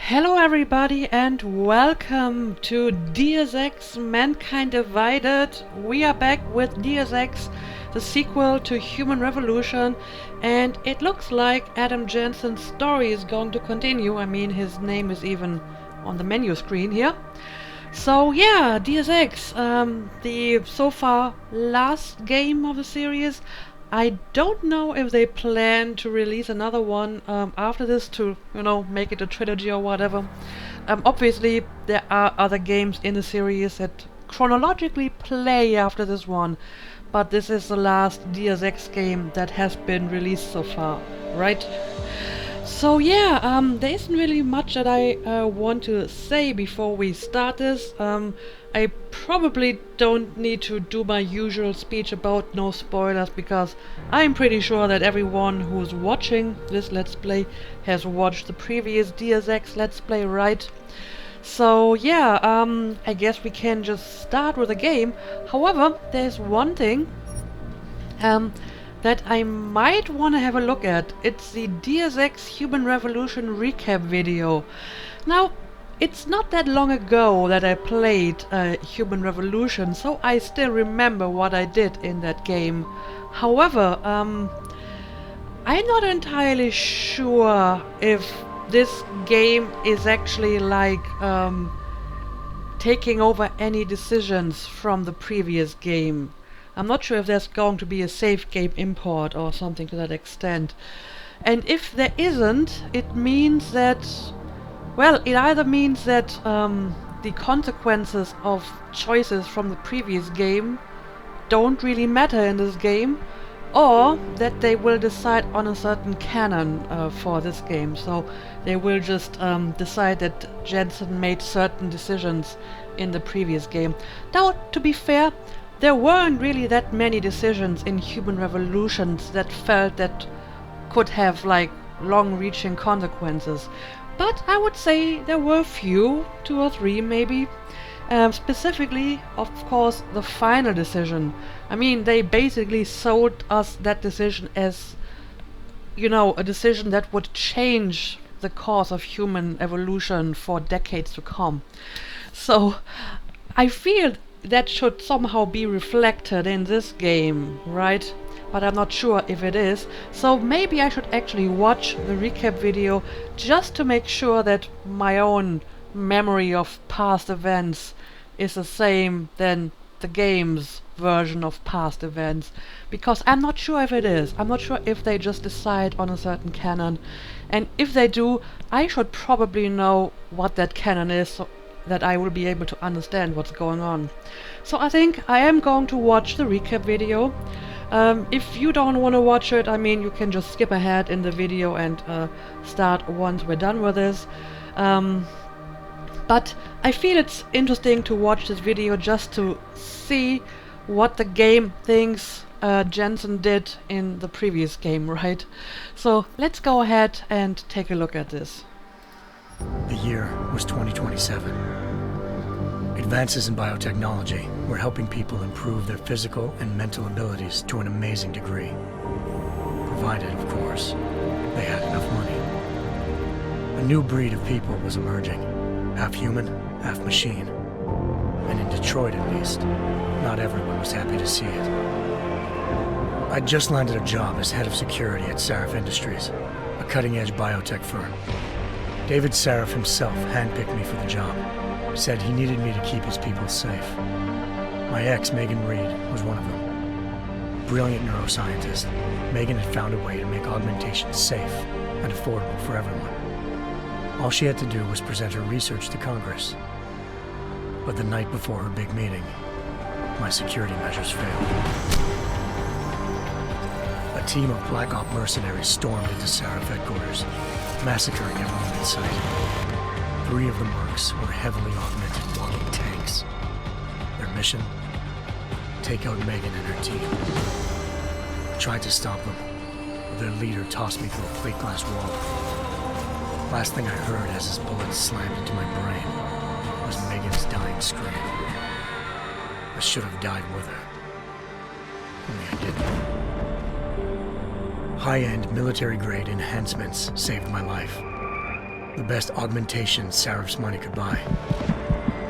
Hello everybody and welcome to Deus Ex Mankind Divided. We are back with Deus Ex, the sequel to Human Revolution, and it looks like Adam Jensen's story is going to continue. I mean, his name is even on the menu screen here. So yeah, Deus Ex, the so far last game of the series. I don't know if they plan to release another one after this to, make it a trilogy or whatever. Obviously, there are other games in the series that chronologically play after this one, but this is the last Deus Ex game that has been released so far, right? So yeah, there isn't really much that I want to say before we start this. I probably don't need to do my usual speech about no spoilers, because I'm pretty sure that everyone who's watching this Let's Play has watched the previous Deus Ex Let's Play, right? So yeah, I guess we can just start with the game. However, there's one thing that I might want to have a look at. It's the Deus Ex Human Revolution recap video. Now, it's not that long ago that I played Human Revolution, so I still remember what I did in that game. However, I'm not entirely sure if this game is actually like taking over any decisions from the previous game. I'm not sure if there's going to be a save game import or something to that extent. And if there isn't, it means that, well, it either means that the consequences of choices from the previous game don't really matter in this game, or that they will decide on a certain canon for this game. So they will just decide that Jensen made certain decisions in the previous game. Now, to be fair, there weren't really that many decisions in Human Revolutions that felt that could have like long-reaching consequences. But I would say there were a few, 2 or 3 maybe. Specifically, of course, the final decision. I mean, they basically sold us that decision as, a decision that would change the course of human evolution for decades to come. So, I feel that should somehow be reflected in this game, right? But I'm not sure if it is. So maybe I should actually watch the recap video just to make sure that my own memory of past events is the same than the game's version of past events. Because I'm not sure if it is. I'm not sure if they just decide on a certain canon. And if they do, I should probably know what that canon is, so that I will be able to understand what's going on. So I think I am going to watch the recap video. If you don't want to watch it, I mean, you can just skip ahead in the video and start once we're done with this. But I feel it's interesting to watch this video just to see what the game thinks Jensen did in the previous game, right? So let's go ahead and take a look at this. The year was 2027. Advances in biotechnology were helping people improve their physical and mental abilities to an amazing degree. Provided, of course, they had enough money. A new breed of people was emerging, half human, half machine. And in Detroit, at least, not everyone was happy to see it. I'd just landed a job as head of security at Sarif Industries, a cutting-edge biotech firm. David Sarif himself handpicked me for the job, said he needed me to keep his people safe. My ex, Megan Reed, was one of them. Brilliant neuroscientist, Megan had found a way to make augmentation safe and affordable for everyone. All she had to do was present her research to Congress. But the night before her big meeting, my security measures failed. A team of Black Op mercenaries stormed into Sarif headquarters, massacring everyone in sight. 3 of the mercs were heavily augmented walking tanks. Their mission? Take out Megan and her team. I tried to stop them, but their leader tossed me through a plate glass wall. Last thing I heard as his bullets slammed into my brain was Megan's dying scream. I should have died with her. Only I didn't. High-end military-grade enhancements saved my life. The best augmentation Sarif's money could buy.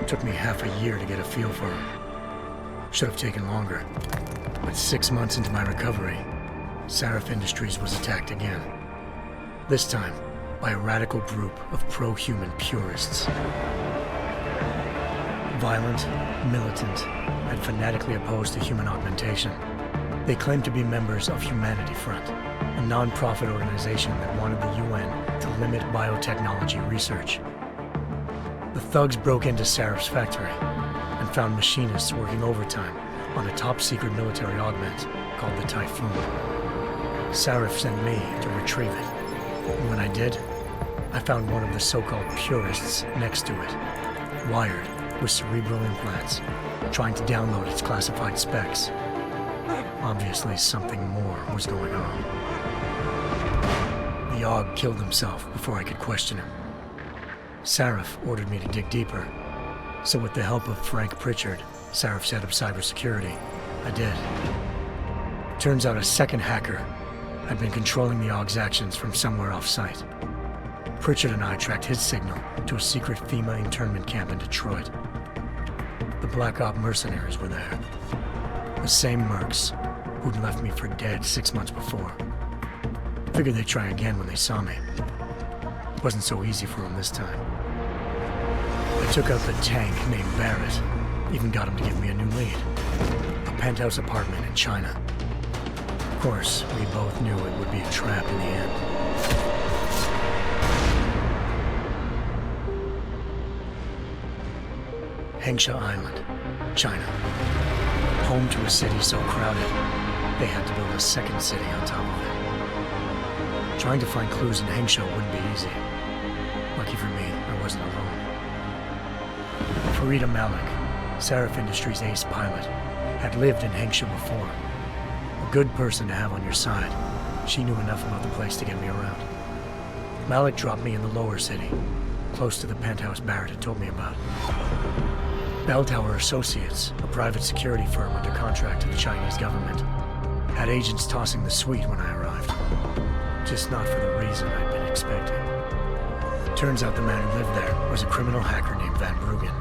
It took me half a year to get a feel for her. Should have taken longer. But 6 months into my recovery, Sarif Industries was attacked again. This time, by a radical group of pro-human purists. Violent, militant, and fanatically opposed to human augmentation. They claimed to be members of Humanity Front, a non-profit organization that wanted the UN to limit biotechnology research. The thugs broke into Sarif's factory and found machinists working overtime on a top-secret military augment called the Typhoon. Sarif sent me to retrieve it, and when I did, I found one of the so-called purists next to it, wired with cerebral implants, trying to download its classified specs. Obviously, something more was going on. The Aug killed himself before I could question him. Sarif ordered me to dig deeper, so with the help of Frank Pritchard, Sarif's head of cybersecurity, I did. Turns out a second hacker had been controlling the Aug's actions from somewhere off-site. Pritchard and I tracked his signal to a secret FEMA internment camp in Detroit. The Black Op mercenaries were there. The same mercs who'd left me for dead 6 months before. Figured they'd try again when they saw me. Wasn't so easy for them this time. I took out the tank named Barrett, even got him to give me a new lead. A penthouse apartment in China. Of course, we both knew it would be a trap in the end. Hengsha Island, China. Home to a city so crowded, they had to build a second city on top of it. Trying to find clues in Hengsha wouldn't be easy. Lucky for me, I wasn't alone. Farida Malik, Sarif Industries' ace pilot, had lived in Hengsha before. A good person to have on your side. She knew enough about the place to get me around. Malik dropped me in the lower city, close to the penthouse Barrett had told me about. Bell Tower Associates, a private security firm under contract to the Chinese government, had agents tossing the suite when I arrived. Just not for the reason I'd been expecting. Turns out the man who lived there was a criminal hacker named Van Bruggen.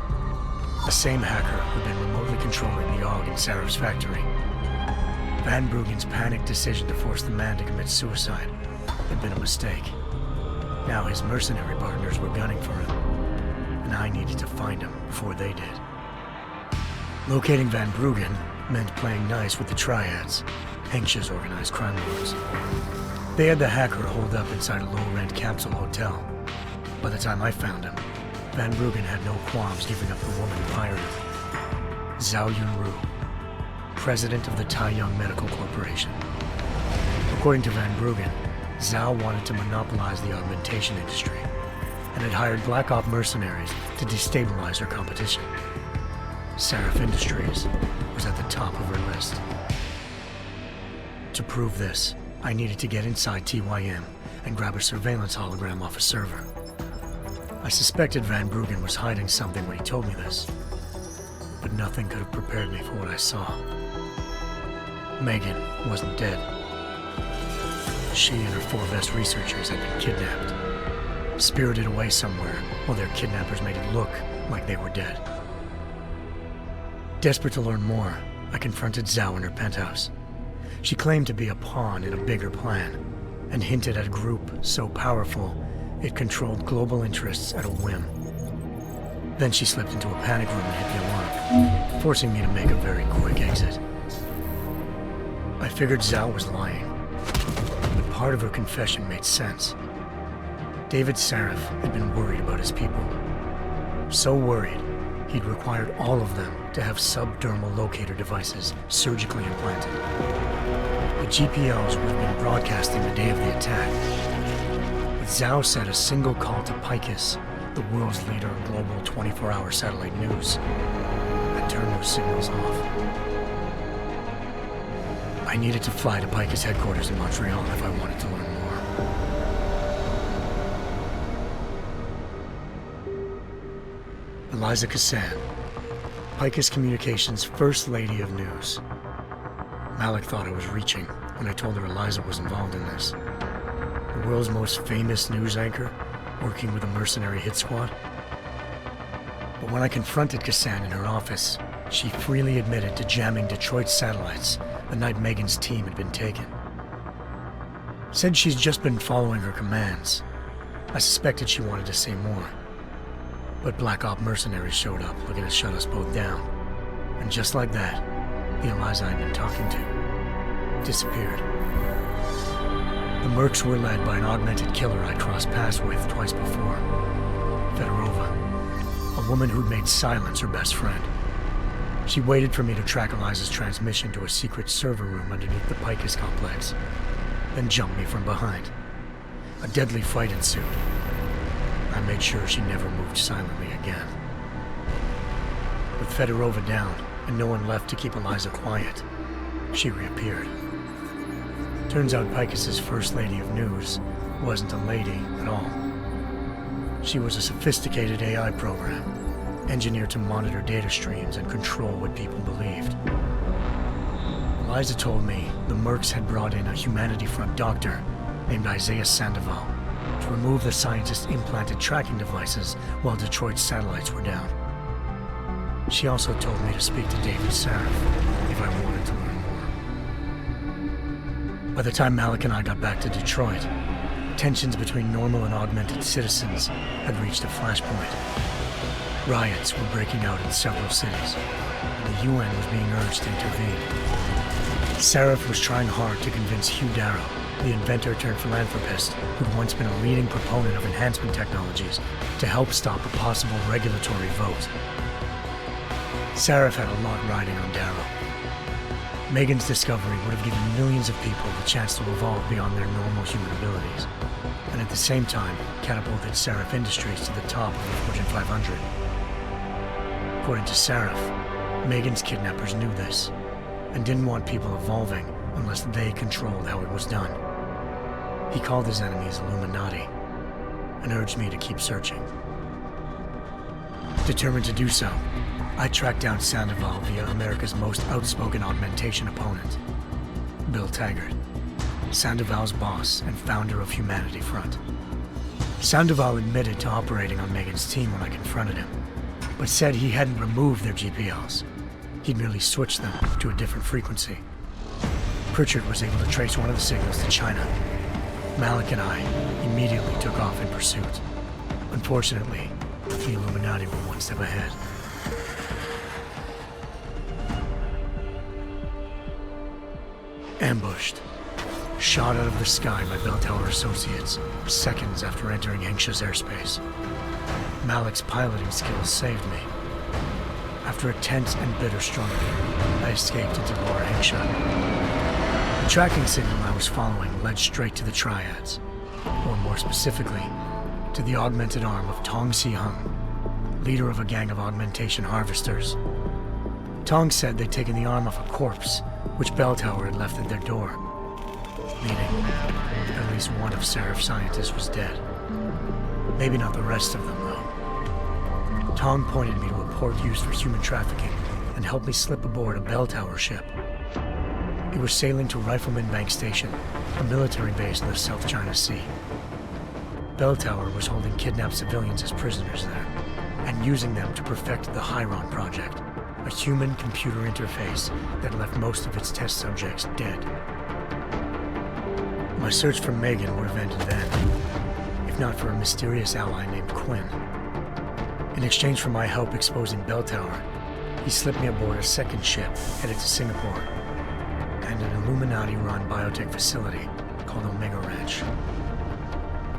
The same hacker who'd been remotely controlling the Aug in Sarif's factory. Van Bruggen's panicked decision to force the man to commit suicide had been a mistake. Now his mercenary partners were gunning for him, and I needed to find him before they did. Locating Van Bruggen meant playing nice with the Triads, Hengsha's organized crime lords. They had the hacker holed up inside a low-rent capsule hotel. By the time I found him, Van Bruggen had no qualms giving up the woman who hired him. Zhao Yunru, president of the Taiyang Medical Corporation. According to Van Bruggen, Zhao wanted to monopolize the augmentation industry and had hired Black Op mercenaries to destabilize her competition. Sarif Industries was at the top of her list. To prove this, I needed to get inside TYM and grab a surveillance hologram off a server. I suspected Van Bruggen was hiding something when he told me this, but nothing could have prepared me for what I saw. Megan wasn't dead. She and her 4 best researchers had been kidnapped, spirited away somewhere while their kidnappers made it look like they were dead. Desperate to learn more, I confronted Zhao in her penthouse. She claimed to be a pawn in a bigger plan, and hinted at a group so powerful it controlled global interests at a whim. Then she slipped into a panic room and hit the alarm, forcing me to make a very quick exit. I figured Zhao was lying, but part of her confession made sense. David Sarif had been worried about his people. So worried, he'd required all of them to have subdermal locator devices surgically implanted. The GPOs would have been broadcasting the day of the attack. But Zhao said a single call to Picus, the world's leader in global 24-hour satellite news, had turned those signals off. I needed to fly to Picus headquarters in Montreal if I wanted to learn more. Eliza Cassan, Picus Communications' First Lady of News. Malik thought I was reaching when I told her Eliza was involved in this. The world's most famous news anchor working with a mercenary hit squad. But when I confronted Kassan in her office, she freely admitted to jamming Detroit's satellites the night Megan's team had been taken. Said she's just been following her commands. I suspected she wanted to say more. But Black Op mercenaries showed up looking to shut us both down. And just like that, the Eliza I'd been talking to disappeared. The mercs were led by an augmented killer I'd crossed paths with twice before. Fedorova, a woman who'd made silence her best friend. She waited for me to track Eliza's transmission to a secret server room underneath the Picus complex, then jumped me from behind. A deadly fight ensued. I made sure she never moved silently again. With Fedorova down and no one left to keep Eliza quiet, she reappeared. Turns out Picus's first lady of news wasn't a lady at all. She was a sophisticated AI program, engineered to monitor data streams and control what people believed. Eliza told me the mercs had brought in a Humanity Front doctor named Isaiah Sandoval to remove the scientist's implanted tracking devices while Detroit's satellites were down. She also told me to speak to David Sarif if I wanted to learn more. By the time Malik and I got back to Detroit, tensions between normal and augmented citizens had reached a flashpoint. Riots were breaking out in several cities, and the UN was being urged to intervene. Sarif was trying hard to convince Hugh Darrow, the inventor turned philanthropist who'd once been a leading proponent of enhancement technologies, to help stop a possible regulatory vote. Sarif had a lot riding on Darrow. Megan's discovery would have given millions of people the chance to evolve beyond their normal human abilities, and at the same time catapulted Sarif Industries to the top of the Fortune 500. According to Sarif, Megan's kidnappers knew this, and didn't want people evolving unless they controlled how it was done. He called his enemies Illuminati, and urged me to keep searching. Determined to do so, I tracked down Sandoval via America's most outspoken augmentation opponent, Bill Taggart, Sandoval's boss and founder of Humanity Front. Sandoval admitted to operating on Megan's team when I confronted him, but said he hadn't removed their GPLs. He'd merely switched them to a different frequency. Pritchard was able to trace one of the signals to China. Malik and I immediately took off in pursuit. Unfortunately, the Illuminati were one step ahead. Ambushed. Shot out of the sky by Bell Tower Associates, seconds after entering Hengsha's airspace. Malik's piloting skills saved me. After a tense and bitter struggle, I escaped into Lower Hengsha. The tracking signal I was following led straight to the Triads, or more specifically, to the augmented arm of Tong Si-hung, leader of a gang of augmentation harvesters. Tong said they'd taken the arm off a corpse, which Bell Tower had left at their door, meaning at least one of Sarif's scientists was dead. Maybe not the rest of them, though. Tong pointed me to a port used for human trafficking and helped me slip aboard a Bell Tower ship. It was sailing to Rifleman Bank Station, a military base in the South China Sea. Bell Tower was holding kidnapped civilians as prisoners there, and using them to perfect the Hyron Project, a human-computer interface that left most of its test subjects dead. My search for Megan would have ended then, if not for a mysterious ally named Quinn. In exchange for my help exposing Bell Tower, he slipped me aboard a second ship headed to Singapore, and an Illuminati-run biotech facility called Omega Ranch.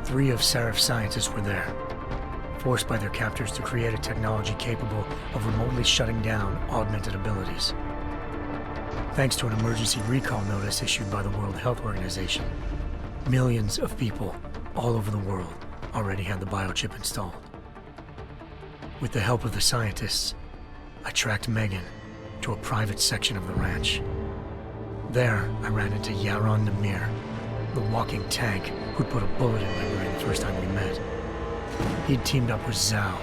3 of Sarif's scientists were there, forced by their captors to create a technology capable of remotely shutting down augmented abilities. Thanks to an emergency recall notice issued by the World Health Organization, millions of people all over the world already had the biochip installed. With the help of the scientists, I tracked Megan to a private section of the ranch. There, I ran into Yaron Namir, the walking tank who'd put a bullet in my brain the first time we met. He'd teamed up with Zhao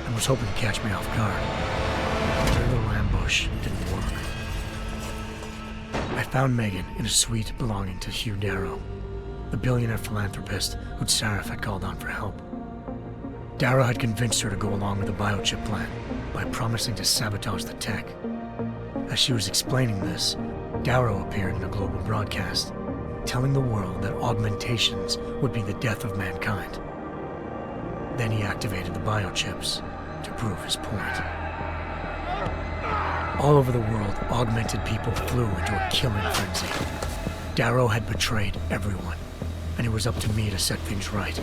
and was hoping to catch me off guard. Their little ambush didn't work. I found Megan in a suite belonging to Hugh Darrow, the billionaire philanthropist who'd Sarif had called on for help. Darrow had convinced her to go along with the biochip plan by promising to sabotage the tech. As she was explaining this, Darrow appeared in a global broadcast, telling the world that augmentations would be the death of mankind. Then he activated the biochips to prove his point. All over the world, augmented people flew into a killing frenzy. Darrow had betrayed everyone, and it was up to me to set things right.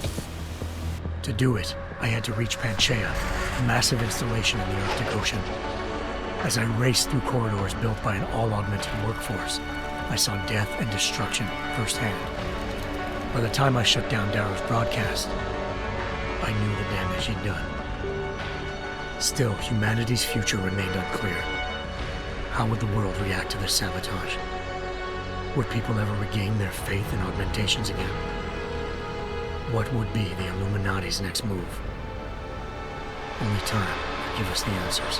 To do it, I had to reach Panchaea, a massive installation in the Arctic Ocean. As I raced through corridors built by an all-augmented workforce, I saw death and destruction firsthand. By the time I shut down Darrow's broadcast, I knew the damage he'd done. Still, humanity's future remained unclear. How would the world react to this sabotage? Would people ever regain their faith in augmentations again? What would be the Illuminati's next move? Only time could give us the answers.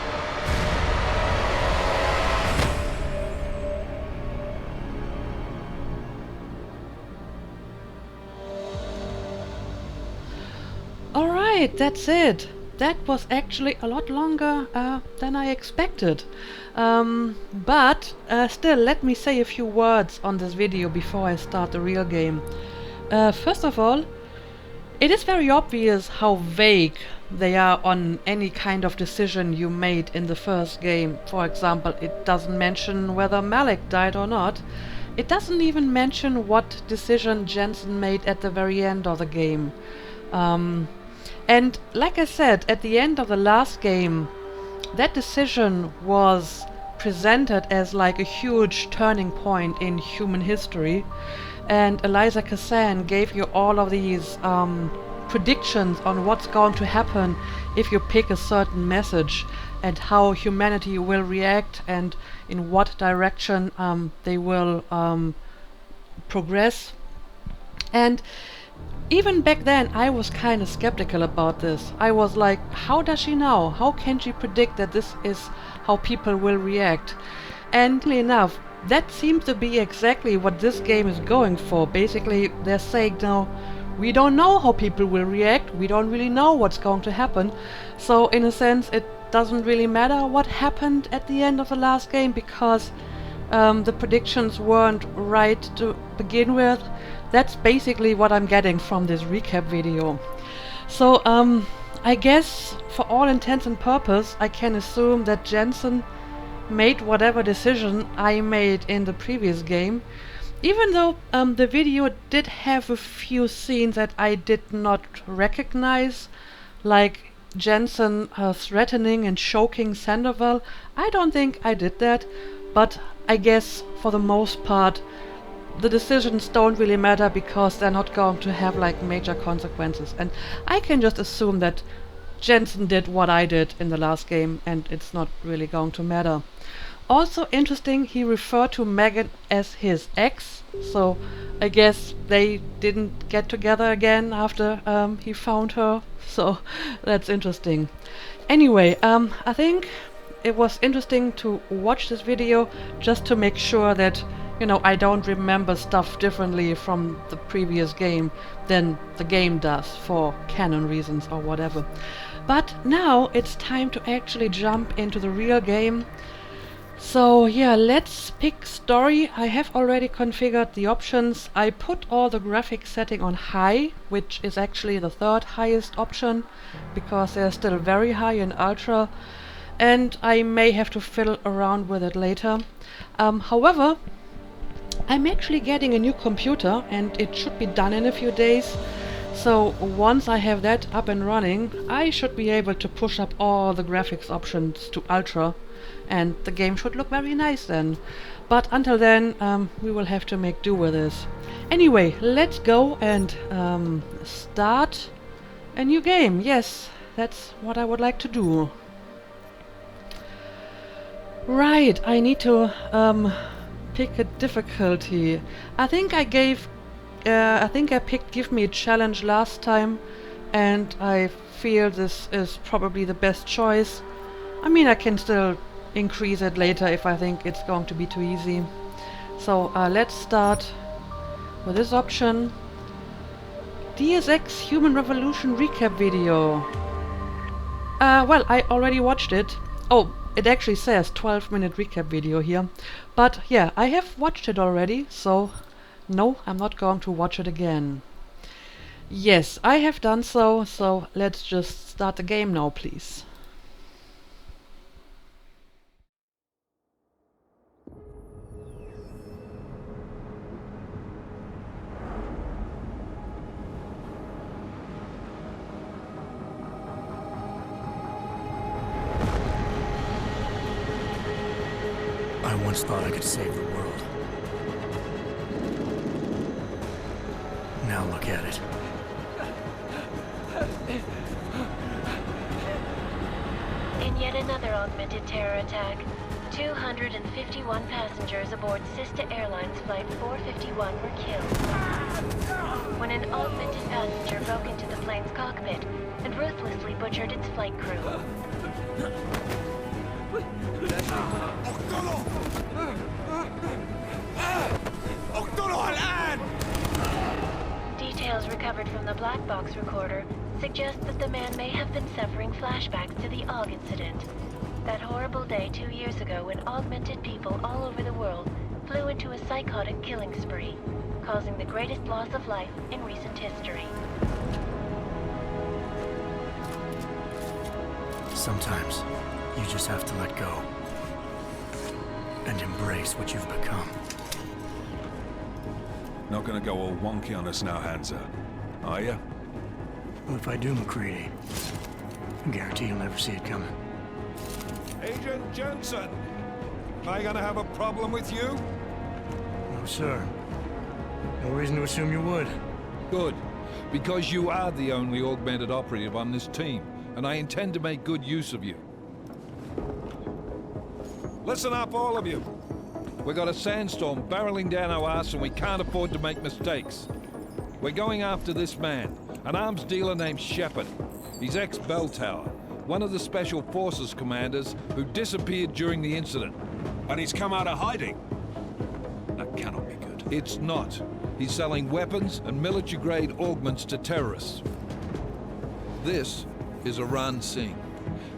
Alright, that's it. That was actually a lot longer than I expected. But still, let me say a few words on this video before I start the real game. First of all, it is very obvious how vague they are on any kind of decision you made in the first game. For example, it doesn't mention whether Malik died or not. It doesn't even mention what decision Jensen made at the very end of the game. And like I said, at the end of the last game, that decision was presented as like a huge turning point in human history. And Eliza Cassan gave you all of these predictions on what's going to happen if you pick a certain message, and how humanity will react and in what direction they will progress. And even back then I was kind of skeptical about this. I was like, how does she know? How can she predict that this is how people will react? And enough, that seems to be exactly what this game is going for. Basically, they're saying now, we don't know how people will react, we don't really know what's going to happen. So in a sense, it doesn't really matter what happened at the end of the last game, because the predictions weren't right to begin with. That's basically what I'm getting from this recap video. So I guess for all intents and purposes I can assume that Jensen made whatever decision I made in the previous game, even though the video did have a few scenes that I did not recognize, like Jensen threatening and choking Sandoval. I don't think I did that, but I guess for the most part the decisions don't really matter, because they're not going to have like major consequences, and I can just assume that Jensen did what I did in the last game and it's not really going to matter. Also interesting, he referred to Megan as his ex, so I guess they didn't get together again after he found her, so that's interesting. Anyway, I think it was interesting to watch this video just to make sure that, you know, I don't remember stuff differently from the previous game than the game does, for canon reasons or whatever. But now it's time to actually jump into the real game. So yeah, let's pick story. I have already configured the options. I put all the graphics setting on high, which is actually the third highest option, because they're still very high in ultra, and I may have to fiddle around with it later. However, I'm actually getting a new computer and it should be done in a few days. So once I have that up and running, I should be able to push up all the graphics options to ultra, and the game should look very nice then. But until then, we will have to make do with this. Anyway, let's go and start a new game. Yes, that's what I would like to do. Right, I need to pick a difficulty. I think I picked Give Me a Challenge last time, and I feel this is probably the best choice. I mean, I can still increase it later if I think it's going to be too easy. So let's start with this option. Deus Ex Human Revolution recap video. Well, I already watched it. Oh, it actually says 12-minute recap video here. But yeah, I have watched it already, so no, I'm not going to watch it again. Yes, I have done so, so let's just start the game now, please. I once thought I could save the world. Now look at it. In yet another augmented terror attack, 251 passengers aboard Sister Airlines Flight 451 were killed when an augmented passenger broke into the plane's cockpit and ruthlessly butchered its flight crew. Details recovered from the black box recorder suggest that the man may have been suffering flashbacks to the AUG incident. That horrible day 2 years ago when augmented people all over the world flew into a psychotic killing spree, causing the greatest loss of life in recent history. Sometimes you just have to let go and embrace what you've become. Not gonna go all wonky on us now, Hansa, are ya? Well, if I do, McCready, I guarantee you'll never see it coming. Agent Jensen! Am I gonna have a problem with you? No, sir. No reason to assume you would. Good, because you are the only augmented operative on this team, and I intend to make good use of you. Listen up, all of you. We got a sandstorm barreling down our arse and we can't afford to make mistakes. We're going after this man, an arms dealer named Shepard. He's ex-Bell Tower, one of the Special Forces commanders who disappeared during the incident. And he's come out of hiding. That cannot be good. It's not. He's selling weapons and military-grade augments to terrorists. This is Iran Singh,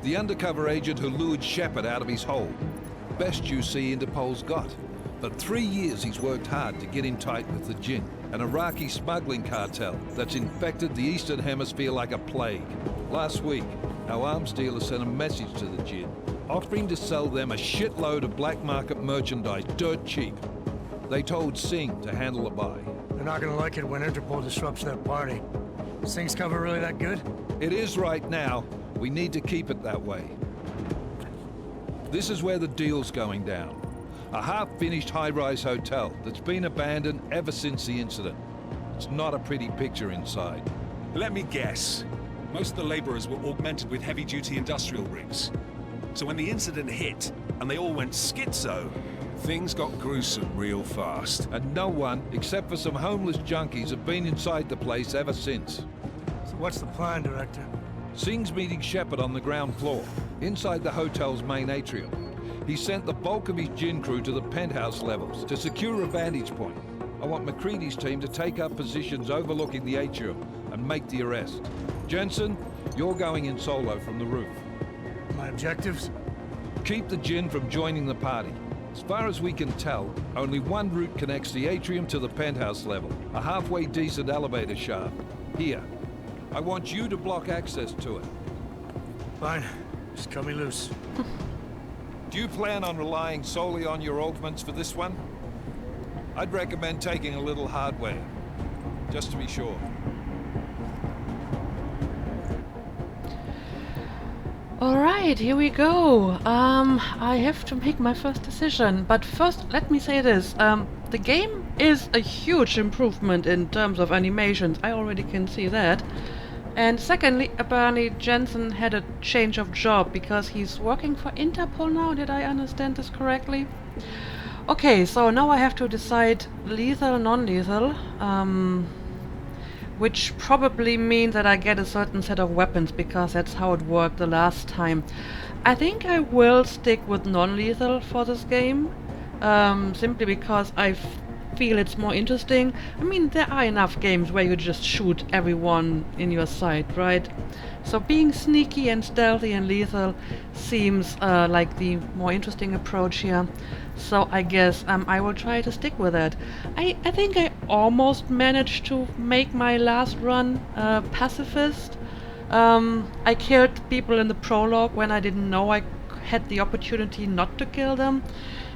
the undercover agent who lured Shepard out of his hole. Best you see Interpol's got. For 3 years he's worked hard to get him tight with the Jinn, an Iraqi smuggling cartel that's infected the Eastern Hemisphere like a plague. Last week, our arms dealer sent a message to the Jinn, offering to sell them a shitload of black market merchandise dirt cheap. They told Singh to handle the buy. They're not gonna like it when Interpol disrupts their party. Singh's cover really that good? It is right now. We need to keep it that way. This is where the deal's going down. A half-finished high-rise hotel that's been abandoned ever since the incident. It's not a pretty picture inside. Let me guess. Most of the laborers were augmented with heavy-duty industrial rigs. So when the incident hit, and they all went schizo, things got gruesome real fast. And no one, except for some homeless junkies, have been inside the place ever since. So what's the plan, Director? Singh's meeting Shepard on the ground floor, inside the hotel's main atrium. He sent the bulk of his Jinn crew to the penthouse levels to secure a vantage point. I want McCready's team to take up positions overlooking the atrium and make the arrest. Jensen, you're going in solo from the roof. My objectives? Keep the Jinn from joining the party. As far as we can tell, only one route connects the atrium to the penthouse level, a halfway decent elevator shaft. Here. I want you to block access to it. Fine. Just cut me loose. Do you plan on relying solely on your augments for this one? I'd recommend taking a little hardware, just to be sure. Alright, here we go. I have to make my first decision, but first let me say this. The game is a huge improvement in terms of animations, I already can see that. And secondly, apparently Jensen had a change of job because he's working for Interpol now, did I understand this correctly? Okay, so now I have to decide lethal, non-lethal, which probably means that I get a certain set of weapons because that's how it worked the last time. I think I will stick with non-lethal for this game, simply because I feel it's more interesting. I mean, there are enough games where you just shoot everyone in your sight, right? So being sneaky and stealthy and lethal seems like the more interesting approach here. So I guess I will try to stick with that. I think I almost managed to make my last run pacifist. I killed people in the prologue when I didn't know I had the opportunity not to kill them.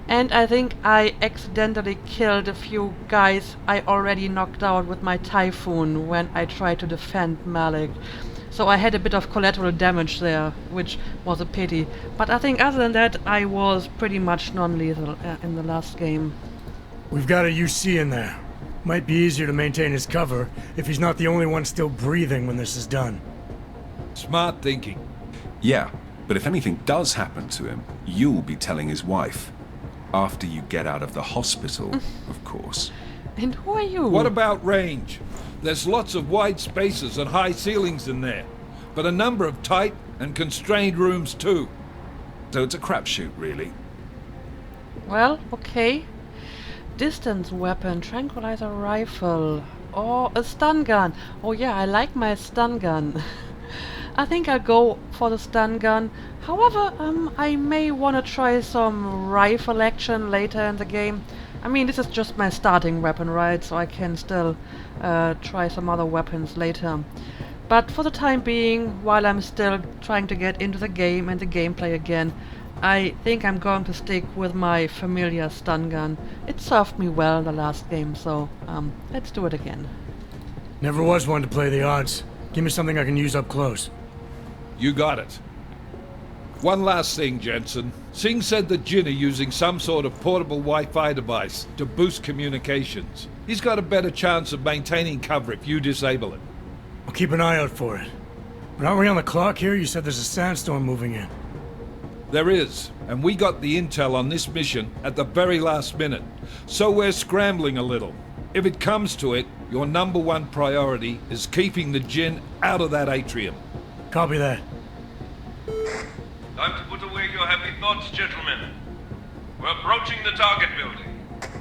And I think I accidentally killed a few guys I already knocked out with my Typhoon when I tried to defend Malik. So I had a bit of collateral damage there, which was a pity. But I think other than that, I was pretty much non-lethal in the last game. We've got a UC in there. Might be easier to maintain his cover if he's not the only one still breathing when this is done. Smart thinking. Yeah, but if anything does happen to him, you'll be telling his wife. After you get out of the hospital, of course. And who are you? What about range? There's lots of wide spaces and high ceilings in there, but a number of tight and constrained rooms too. So it's a crapshoot, really. Well, okay. Distance weapon, tranquilizer rifle, or a stun gun. Oh yeah, I like my stun gun. I think I'll go for the stun gun. However, I may want to try some rifle action later in the game. I mean, this is just my starting weapon, right? So I can still try some other weapons later. But for the time being, while I'm still trying to get into the game and the gameplay again, I think I'm going to stick with my familiar stun gun. It served me well in the last game, so let's do it again. Never was one to play the odds. Give me something I can use up close. You got it. One last thing, Jensen. Singh said that Jin are using some sort of portable Wi-Fi device to boost communications. He's got a better chance of maintaining cover if you disable it. I'll keep an eye out for it. But aren't we on the clock here? You said there's a sandstorm moving in. There is, and we got the intel on this mission at the very last minute. So we're scrambling a little. If it comes to it, your number one priority is keeping the Jin out of that atrium. Copy that. Time to put away your happy thoughts, gentlemen. We're approaching the target building.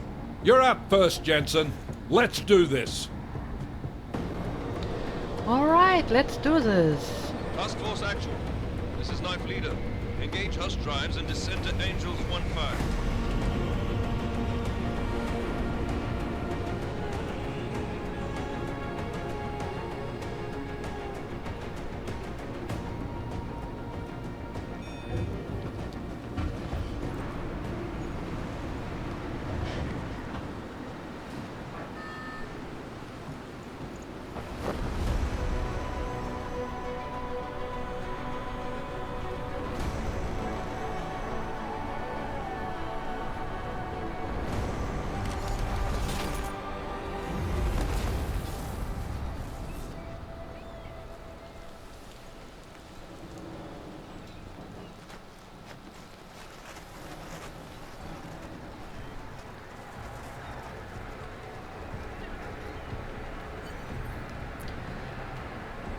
You're up first, Jensen. Let's do this. Alright, let's do this. Task Force action. This is Knife Leader. Engage Hush drives and descend to Angels 1-5.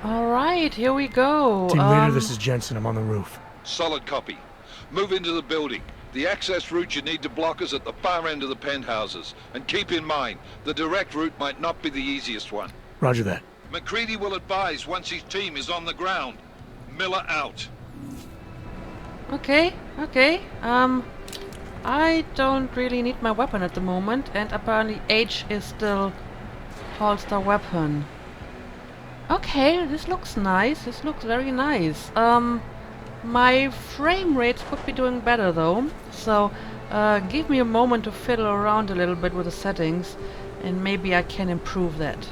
Alright, here we go. Team leader, this is Jensen. I'm on the roof. Solid copy. Move into the building. The access route you need to block is at the far end of the penthouses. And keep in mind, the direct route might not be the easiest one. Roger that. McCready will advise once his team is on the ground. Miller out. Okay. I don't really need my weapon at the moment, and apparently H is still holster weapon. Okay, this looks nice. This looks very nice. My frame rates could be doing better though, so give me a moment to fiddle around a little bit with the settings, and maybe I can improve that.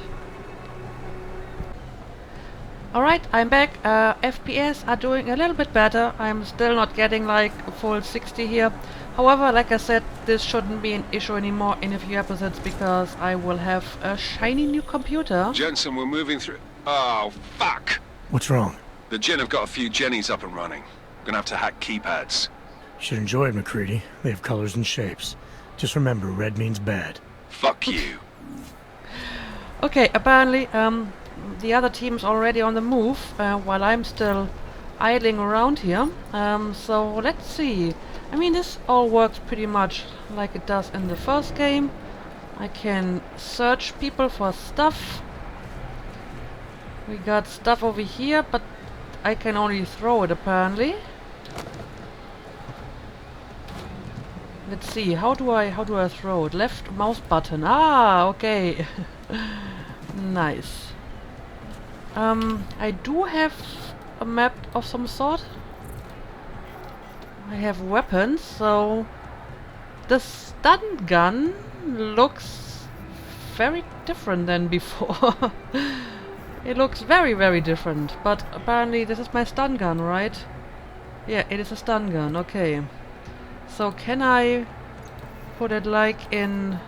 Alright, I'm back. FPS are doing a little bit better. I'm still not getting like a full 60 here. However, like I said, this shouldn't be an issue anymore in a few episodes because I will have a shiny new computer. Jensen, we're moving through... Oh, fuck! What's wrong? The Jin have got a few Jennies up and running. Gonna have to hack keypads. Should enjoy it, McCready. They have colors and shapes. Just remember, red means bad. Fuck you. Okay, apparently the other team's already on the move while I'm still idling around here. So let's see. I mean, this all works pretty much like it does in the first game. I can search people for stuff. We got stuff over here, but I can only throw it apparently. Let's see, how do I throw it? Left mouse button. Ah, okay. Nice. I do have a map of some sort. I have weapons, so the stun gun looks very different than before. It looks very, very different, but apparently this is my stun gun, right? Yeah, it is a stun gun, okay. So can I put it like in...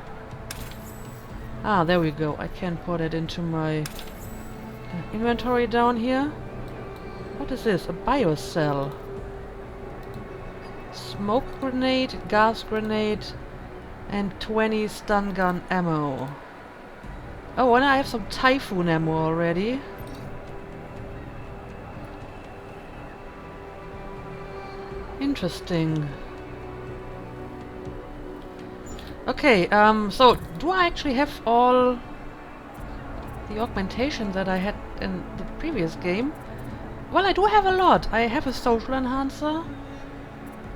Ah, there we go. I can put it into my inventory down here. What is this? A biocell. Smoke grenade, gas grenade, and 20 stun gun ammo. Oh, and I have some typhoon ammo already. Interesting. Okay, so do I actually have all the augmentation that I had in the previous game? Well, I do have a lot. I have a social enhancer,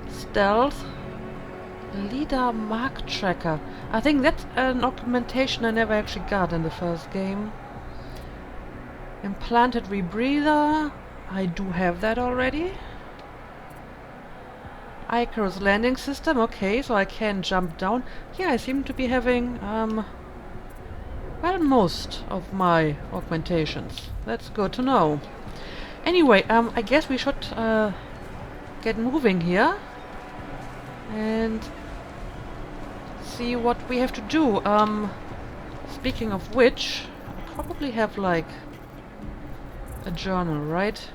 stealth, leader mark tracker. I think that's an augmentation I never actually got in the first game. Implanted rebreather. I do have that already. Icarus landing system. Okay, so I can jump down. Yeah, I seem to be having well, most of my augmentations. That's good to know. Anyway, I guess we should get moving here and see what we have to do. Speaking of which, I probably have like a journal, right?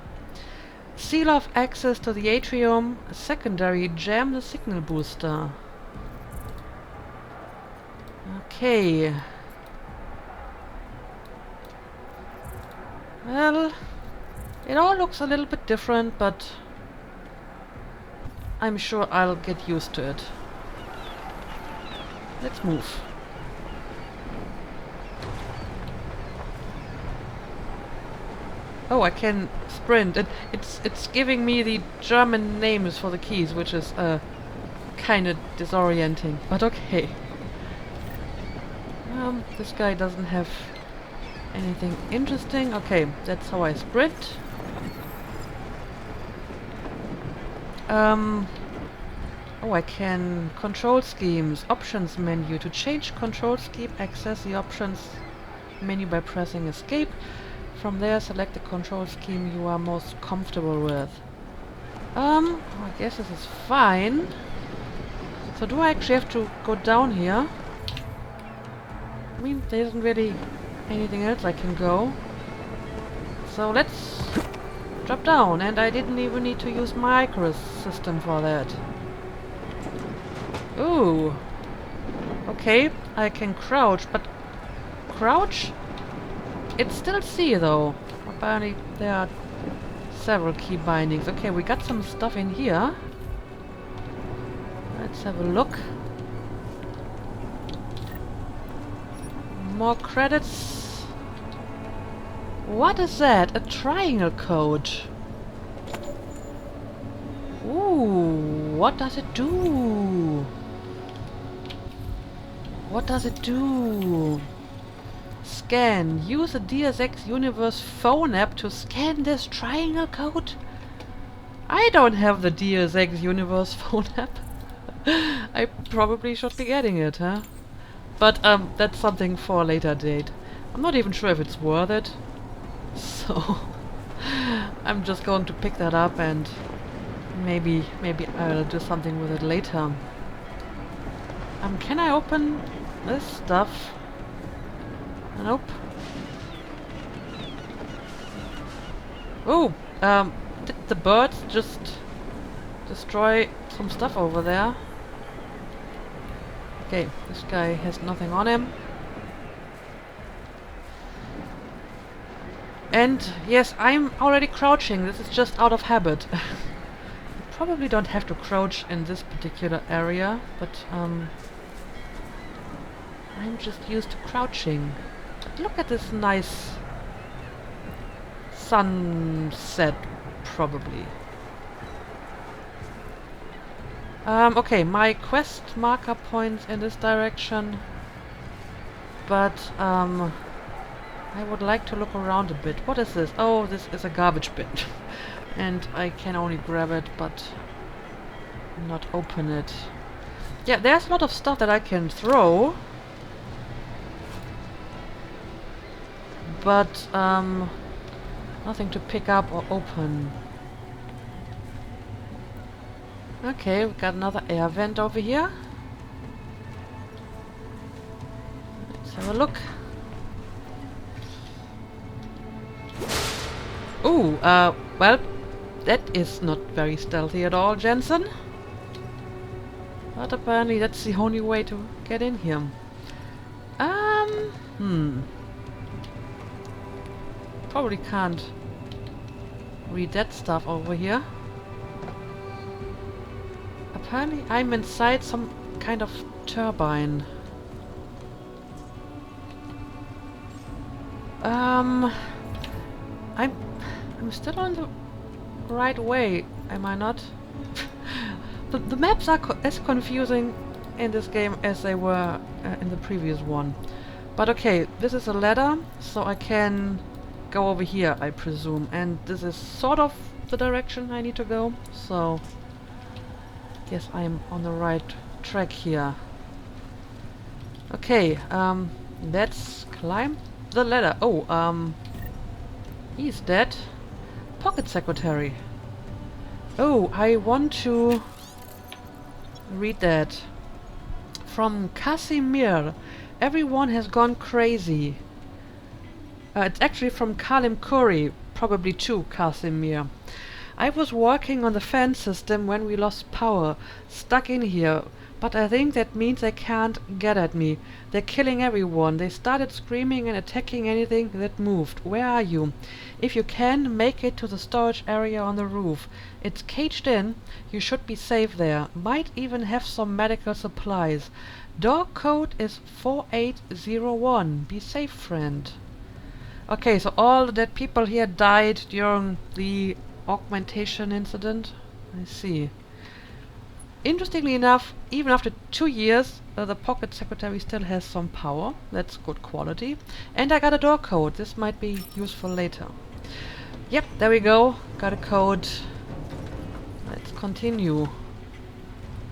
Seal off access to the atrium. Secondary, jam the signal booster. Okay. Well, it all looks a little bit different, but I'm sure I'll get used to it. Let's move. Oh, I can sprint. It's giving me the German names for the keys, which is kind of disorienting. But okay. This guy doesn't have anything interesting. Okay, that's how I sprint. Oh, I can control schemes. Options menu. To change control scheme, access the options menu by pressing escape. From there, select the control scheme you are most comfortable with. I guess this is fine. So do I actually have to go down here? I mean, there isn't really anything else I can go. So let's drop down, and I didn't even need to use my Icarus system for that. Ooh. Okay, I can crouch, but crouch? It's still C though. Apparently there are several key bindings. Okay, we got some stuff in here. Let's have a look. More credits. What is that? A triangle code. Ooh, what does it do? What does it do? Scan. Use a DSX Universe phone app to scan this triangle code. I don't have the DSX Universe phone app. I probably should be getting it, huh? But that's something for a later date. I'm not even sure if it's worth it. So I'm just going to pick that up and maybe I'll do something with it later. Can I open this stuff? Nope. Oh, did the birds just destroy some stuff over there? Okay, this guy has nothing on him. And yes, I'm already crouching. This is just out of habit. You probably don't have to crouch in this particular area, but I'm just used to crouching. Look at this nice sunset, probably. Okay, my quest marker points in this direction, but I would like to look around a bit. What is this? Oh, this is a garbage bin. And I can only grab it, but not open it. Yeah, there's a lot of stuff that I can throw. But, nothing to pick up or open. Okay, we've got another air vent over here. Let's have a look. Ooh, well, that is not very stealthy at all, Jensen. But apparently that's the only way to get in here. Probably can't read that stuff over here. Apparently I'm inside some kind of turbine. I'm still on the right way, am I not? The maps are as confusing in this game as they were in the previous one. But okay, this is a ladder, so I can go over here, I presume. And this is sort of the direction I need to go, so yes, I'm on the right track here. Okay, let's climb the ladder. Oh, he's dead. Pocket secretary. Oh, I want to read that. From Casimir. Everyone has gone crazy. It's actually from Kalim Kuri, probably to Casimir. I was working on the fan system when we lost power, stuck in here, but I think that means they can't get at me. They're killing everyone. They started screaming and attacking anything that moved. Where are you? If you can, make it to the storage area on the roof. It's caged in. You should be safe there. Might even have some medical supplies. Door code is 4801. Be safe, friend. Okay, so all the dead people here died during the augmentation incident. I see. Interestingly enough, even after 2 years, the pocket secretary still has some power. That's good quality. And I got a door code. This might be useful later. Yep, there we go. Got a code. Let's continue.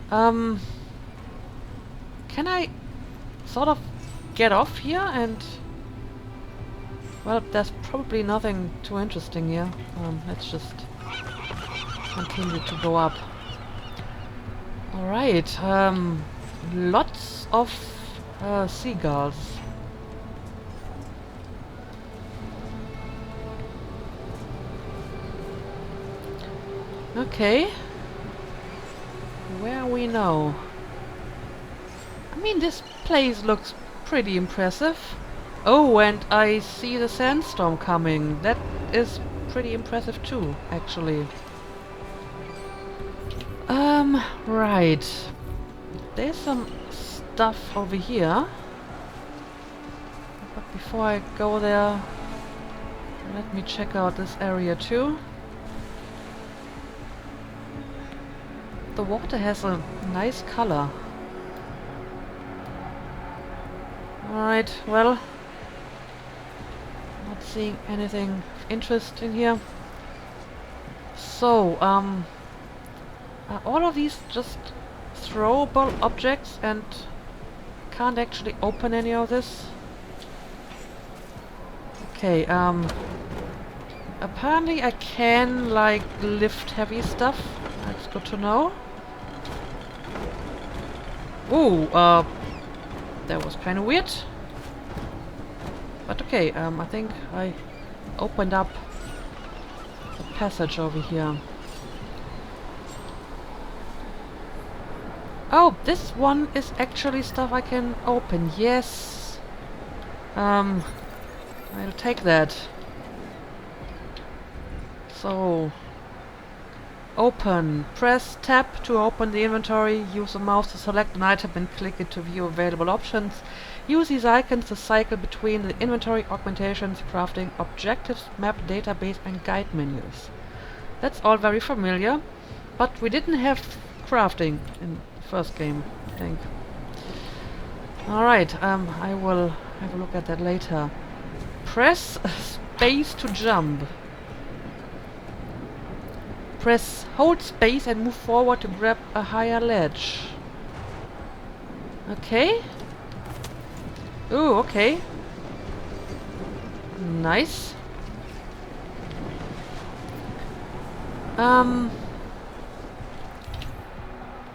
Can I sort of get off here and... Well, there's probably nothing too interesting here. Let's just continue to go up. Alright, lots of seagulls. Okay. Where are we now? I mean, this place looks pretty impressive. Oh, and I see the sandstorm coming. That is pretty impressive too, actually. Right. There's some stuff over here. But before I go there, let me check out this area too. The water has a nice color. Alright, well, not seeing anything of interest in here. So, are all of these just throwable objects and can't actually open any of this? Okay, apparently I can, like, lift heavy stuff. That's good to know. Ooh, that was kind of weird. But okay, I think I opened up the passage over here. Oh, this one is actually stuff I can open. Yes. I'll take that. So, Open. Press tab to open the inventory. Use the mouse to select an item and click it to view available options. Use these icons to cycle between the inventory, augmentations, crafting, objectives, map, database and guide menus. That's all very familiar, but we didn't have crafting in the first game, I think. Alright, I will have a look at that later. Press space to jump. Press hold space and move forward to grab a higher ledge. Okay. Ooh, okay. Nice.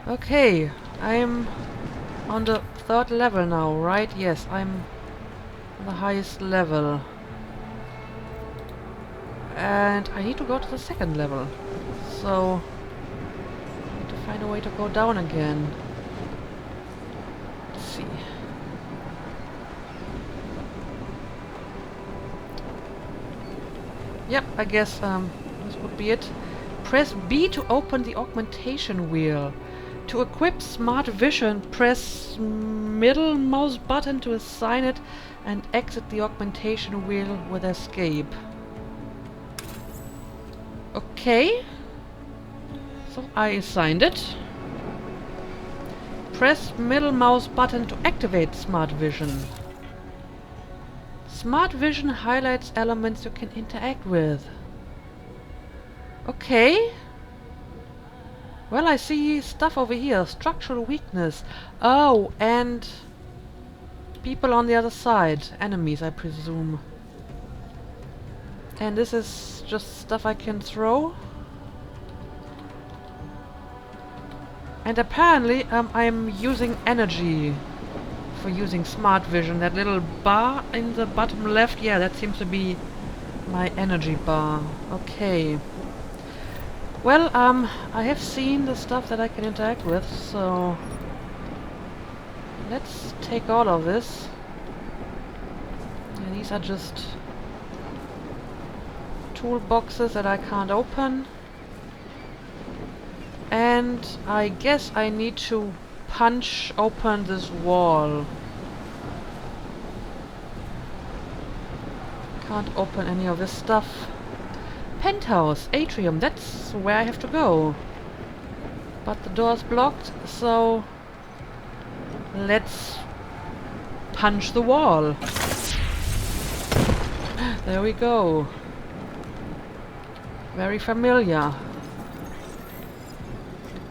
Okay, I'm on the 3rd level now, right? Yes, I'm on the highest level. And I need to go to the 2nd level. So, I need to find a way to go down again. Let's see. Yep, I guess this would be it. Press B to open the augmentation wheel. To equip Smart Vision, press middle mouse button to assign it and exit the augmentation wheel with escape. Okay. So I assigned it. Press middle mouse button to activate Smart Vision. Smart Vision highlights elements you can interact with. Okay. Well, I see stuff over here. Structural weakness. Oh, and people on the other side. Enemies, I presume. And this is just stuff I can throw. And apparently, I'm using energy for using Smart Vision. That little bar in the bottom left, yeah, that seems to be my energy bar. Okay. Well, I have seen the stuff that I can interact with, so let's take all of this. Yeah, these are just toolboxes that I can't open. And I guess I need to punch open this wall. Can't open any of this stuff. Penthouse, atrium, that's where I have to go. But the door's blocked, so let's punch the wall. There we go. Very familiar.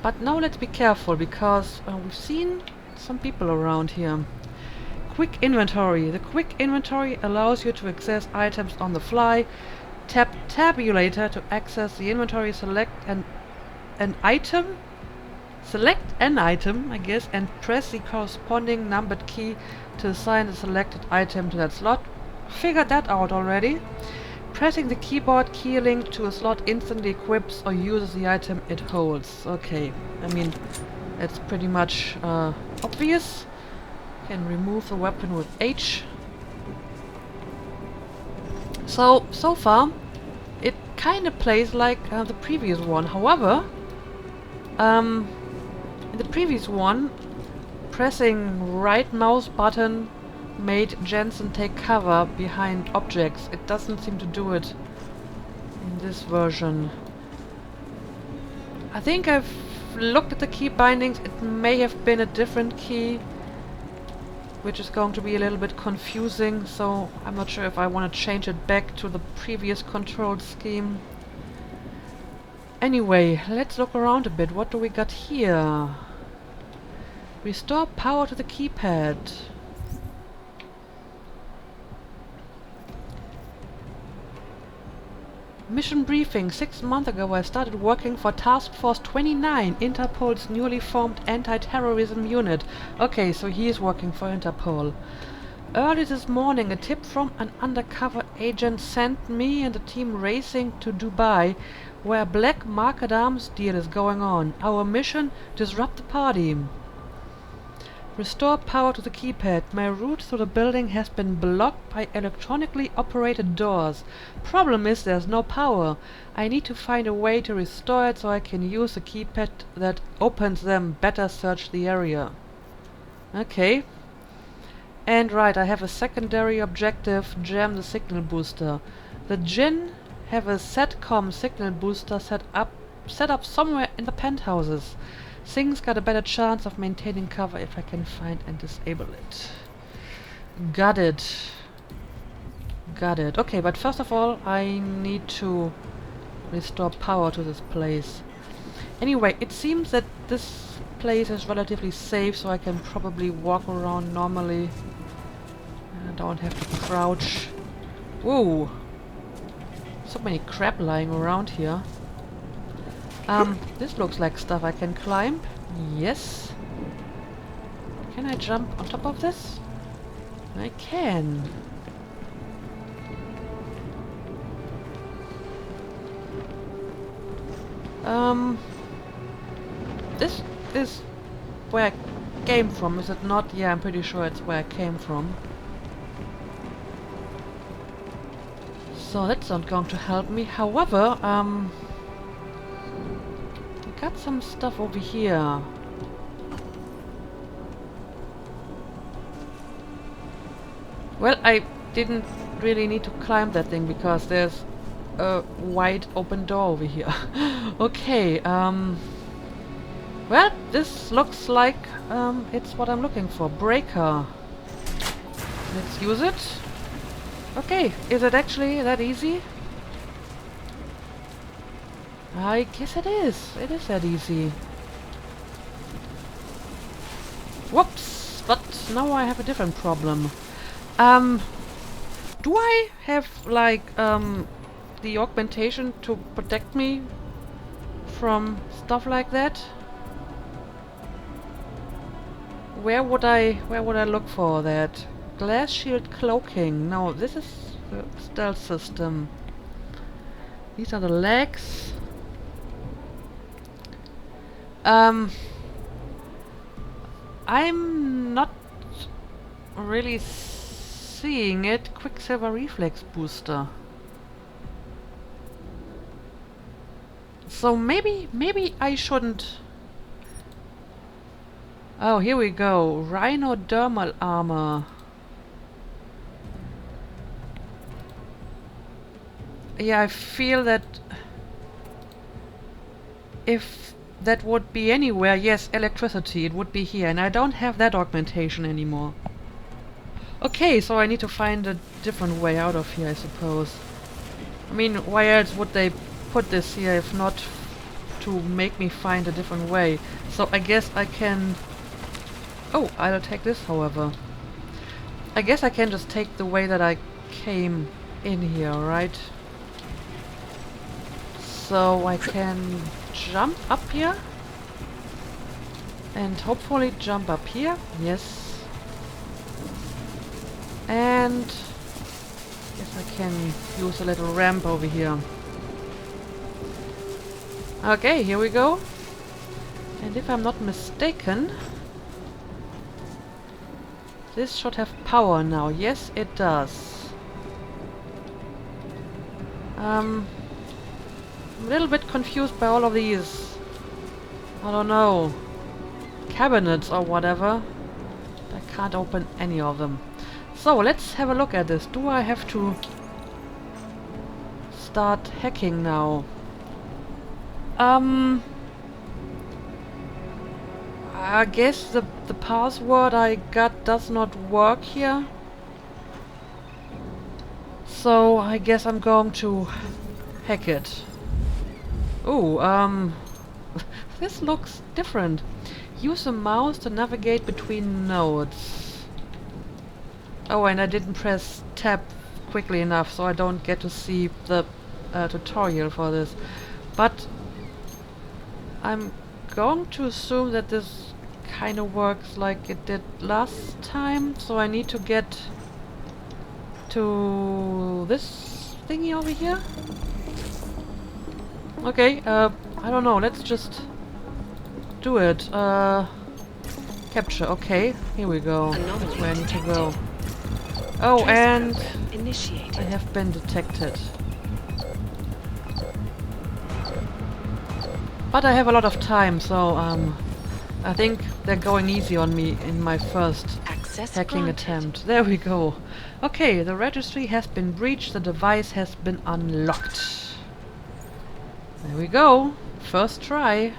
But now let's be careful, because we've seen some people around here. Quick inventory. The quick inventory allows you to access items on the fly. Tap tabulator to access the inventory. Select an item. Select an item, I guess, and press the corresponding numbered key to assign the selected item to that slot. Figured that out already. Pressing the keyboard key link to a slot instantly equips or uses the item it holds. Okay, I mean, it's pretty much obvious. Can remove the weapon with H. So far, it kind of plays like the previous one. However, in the previous one, pressing right mouse button made Jensen take cover behind objects. It doesn't seem to do it in this version. I think I've looked at the key bindings. It may have been a different key, which is going to be a little bit confusing, so I'm not sure if I want to change it back to the previous control scheme. Anyway, let's look around a bit. What do we got here? Restore power to the keypad. Mission briefing. 6 months ago I started working for Task Force 29, Interpol's newly formed anti-terrorism unit. Okay, so he is working for Interpol. Early this morning a tip from an undercover agent sent me and the team racing to Dubai, where a black market arms deal is going on. Our mission: disrupt the party. Restore power to the keypad. My route through the building has been blocked by electronically operated doors. Problem is there's no power. I need to find a way to restore it so I can use the keypad that opens them. Better search the area. Okay. And right, I have a secondary objective. Jam the signal booster. The Jinn have a SATCOM signal booster set up somewhere in the penthouses. Things got a better chance of maintaining cover if I can find and disable it. Got it. Got it. Okay, but first of all, I need to restore power to this place. Anyway, it seems that this place is relatively safe, so I can probably walk around normally. I don't have to crouch. Whoa! So many crap lying around here. This looks like stuff I can climb. Yes. Can I jump on top of this? I can. This is where I came from, is it not? Yeah, I'm pretty sure it's where I came from. So that's not going to help me. However, got some stuff over here. Well, I didn't really need to climb that thing because there's a wide open door over here. Okay, well, this looks like it's what I'm looking for. Breaker. Let's use it. Okay, is it actually that easy? I guess it is. It is that easy. Whoops! But now I have a different problem. Do I have, like, the augmentation to protect me from stuff like that? Where would I look for that? Glass shield cloaking. No, this is the stealth system. These are the legs. I'm not really seeing it. Quicksilver reflex booster. So maybe I shouldn't. Oh, here we go. Rhinodermal armor. Yeah, I feel that if that would be anywhere, yes, electricity, it would be here, and I don't have that augmentation anymore. Okay, so I need to find a different way out of here, I suppose. I mean, why else would they put this here if not to make me find a different way? So I guess I can... Oh, I'll take this, however. I guess I can just take the way that I came in here, right? So I can jump up here and hopefully jump up here. Yes. And guess I can use a little ramp over here. Okay, here we go. And if I'm not mistaken, this should have power now. Yes, it does. I'm a little bit confused by all of these, I don't know, cabinets or whatever. I can't open any of them. So let's have a look at this. Do I have to start hacking now? I guess the password I got does not work here. So I guess I'm going to hack it. Oh, this looks different. Use the mouse to navigate between nodes. Oh, and I didn't press tab quickly enough, so I don't get to see the tutorial for this. But I'm going to assume that this kind of works like it did last time, so I need to get to this thingy over here. Okay, I don't know, let's just do it. Can Capture, okay. Here we go. That's Anomaly where I need to detected. go. Oh, Trace and program I initiated. have been detected. But I have a lot of time, so I think they're going easy on me in my first Access hacking granted. attempt. There we go. Okay, the registry has been breached, the device has been unlocked. There we go. First try.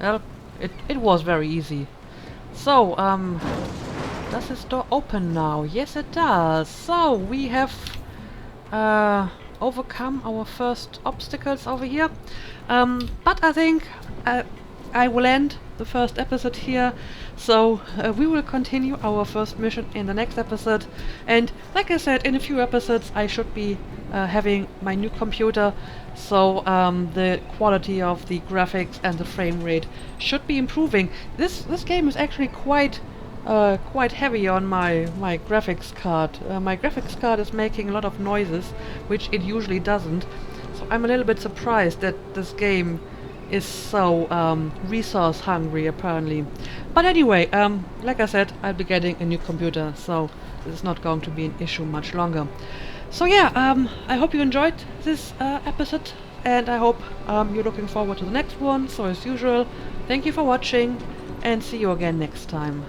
Well, it was very easy. So, does this door open now? Yes, it does. So, we have overcome our first obstacles over here. But I think I will end the first episode here. So, we will continue our first mission in the next episode. And like I said, in a few episodes I should be having my new computer. So, the quality of the graphics and the frame rate should be improving. This game is actually quite heavy on my graphics card. My graphics card is making a lot of noises, which it usually doesn't. So I'm a little bit surprised that this game is so resource hungry, apparently. But anyway, like I said, I'll be getting a new computer, so this is not going to be an issue much longer. So yeah, I hope you enjoyed this episode, and I hope you're looking forward to the next one. So as usual, thank you for watching, and see you again next time.